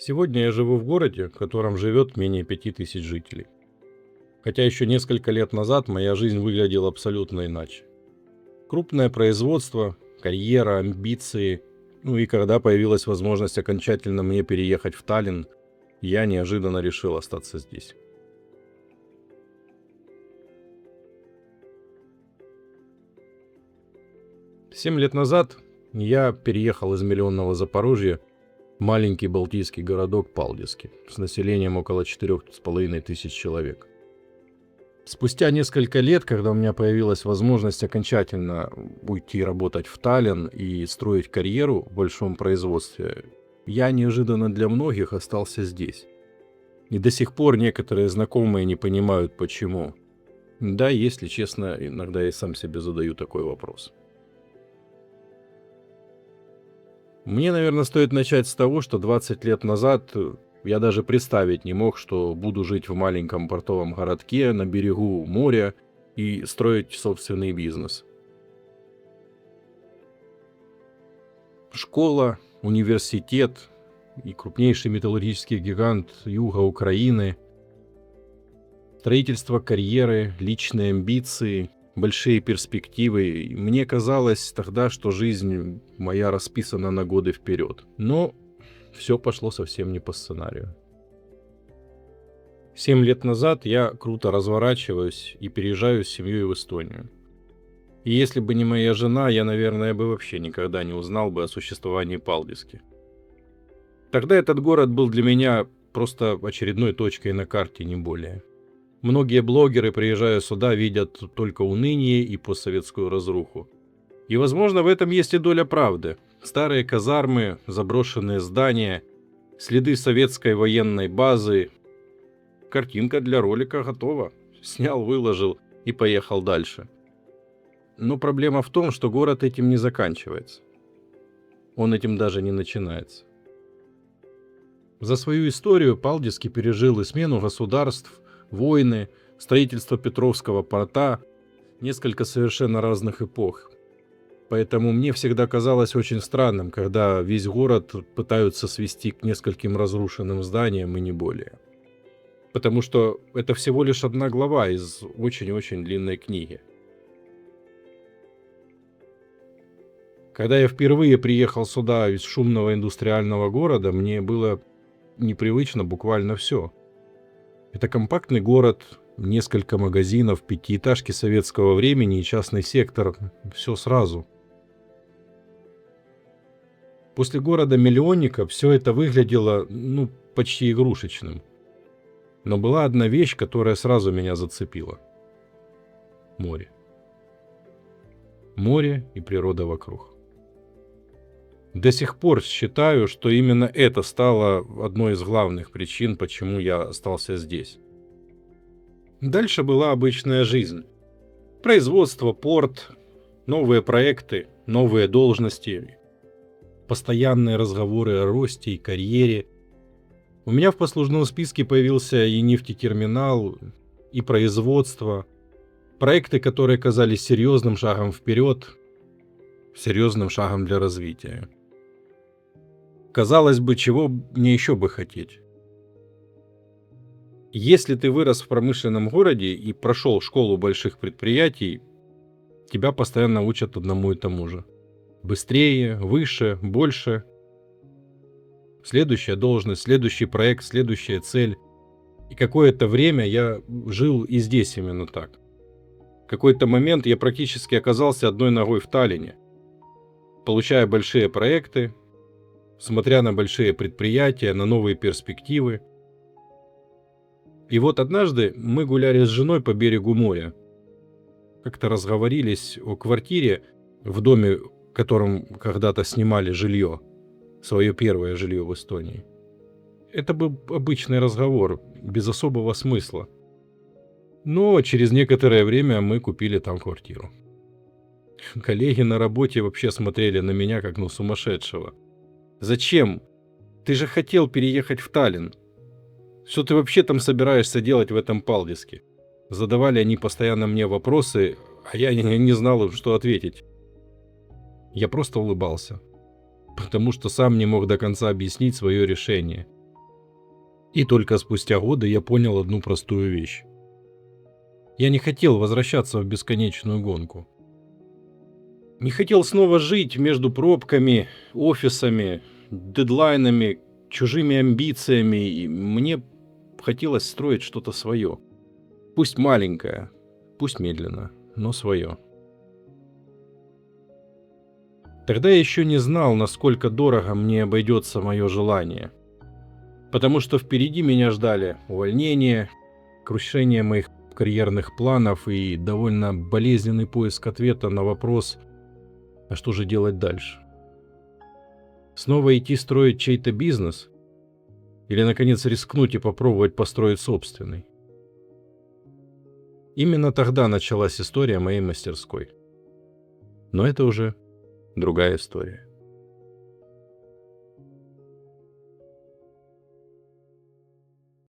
Сегодня я живу в городе, в котором живет менее 5000 жителей. Хотя еще несколько лет назад моя жизнь выглядела абсолютно иначе. Крупное производство, карьера, амбиции. Ну и когда появилась возможность окончательно мне переехать в Таллин, я неожиданно решил остаться здесь. 7 лет назад я переехал из миллионного Запорожья в маленький балтийский городок Палдиски с населением около 4500 человек. Спустя несколько лет, когда у меня появилась возможность окончательно уйти работать в Таллин и строить карьеру в большом производстве, я неожиданно для многих остался здесь. И до сих пор некоторые знакомые не понимают, почему. Да, если честно, иногда я сам себе задаю такой вопрос. Мне, наверное, стоит начать с того, что 20 лет назад я даже представить не мог, что буду жить в маленьком портовом городке на берегу моря и строить собственный бизнес. Школа, университет и крупнейший металлургический гигант юга Украины, строительство карьеры, личные амбиции, большие перспективы. И мне казалось тогда, что жизнь моя расписана на годы вперед. Но все пошло совсем не по сценарию. 7 лет назад я круто разворачиваюсь и переезжаю с семьей в Эстонию. И если бы не моя жена, я, наверное, бы вообще никогда не узнал бы о существовании Палдиски. Тогда этот город был для меня просто очередной точкой на карте, не более. Многие блогеры, приезжая сюда, видят только уныние и постсоветскую разруху. И, возможно, в этом есть и доля правды. Старые казармы, заброшенные здания, следы советской военной базы. Картинка для ролика готова. Снял, выложил и поехал дальше. Но проблема в том, что город этим не заканчивается. Он этим даже не начинается. За свою историю Палдиски пережил и смену государств, войны, строительство Петровского порта, несколько совершенно разных эпох. Поэтому мне всегда казалось очень странным, когда весь город пытаются свести к нескольким разрушенным зданиям и не более. Потому что это всего лишь одна глава из очень-очень длинной книги. Когда я впервые приехал сюда из шумного индустриального города, мне было непривычно буквально все. Это компактный город, несколько магазинов, пятиэтажки советского времени и частный сектор. Все сразу. После города-миллионника все это выглядело, почти игрушечным. Но была одна вещь, которая сразу меня зацепила. Море. Море и природа вокруг. До сих пор считаю, что именно это стало одной из главных причин, почему я остался здесь. Дальше была обычная жизнь. Производство, порт, новые проекты, новые должности, постоянные разговоры о росте и карьере. У меня в послужном списке появился и нефтетерминал, и производство, проекты, которые казались серьезным шагом вперед, серьезным шагом для развития. Казалось бы, чего мне еще бы хотеть? Если ты вырос в промышленном городе и прошел школу больших предприятий, тебя постоянно учат одному и тому же. Быстрее, выше, больше. Следующая должность, следующий проект, следующая цель. И какое-то время я жил и здесь именно так. В какой-то момент я практически оказался одной ногой в Таллине, получая большие проекты, смотря на большие предприятия, на новые перспективы. И вот однажды мы гуляли с женой по берегу моря. Как-то разговорились о квартире в доме, в котором когда-то снимали жилье, свое первое жилье в Эстонии. Это был обычный разговор, без особого смысла. Но через некоторое время мы купили там квартиру. Коллеги на работе вообще смотрели на меня как на сумасшедшего. Зачем? Ты же хотел переехать в Таллин. Что ты вообще там собираешься делать в этом Палдиске? Задавали они постоянно мне вопросы, а я не знал им, что ответить. Я просто улыбался, потому что сам не мог до конца объяснить свое решение. И только спустя годы я понял одну простую вещь. Я не хотел возвращаться в бесконечную гонку. Не хотел снова жить между пробками, офисами, дедлайнами, чужими амбициями. И мне хотелось строить что-то свое. Пусть маленькое, пусть медленно, но свое. Тогда я еще не знал, насколько дорого мне обойдется мое желание. Потому что впереди меня ждали увольнение, крушение моих карьерных планов и довольно болезненный поиск ответа на вопрос, а что же делать дальше? Снова идти строить чей-то бизнес? Или, наконец, рискнуть и попробовать построить собственный? Именно тогда началась история моей мастерской. Но это уже другая история.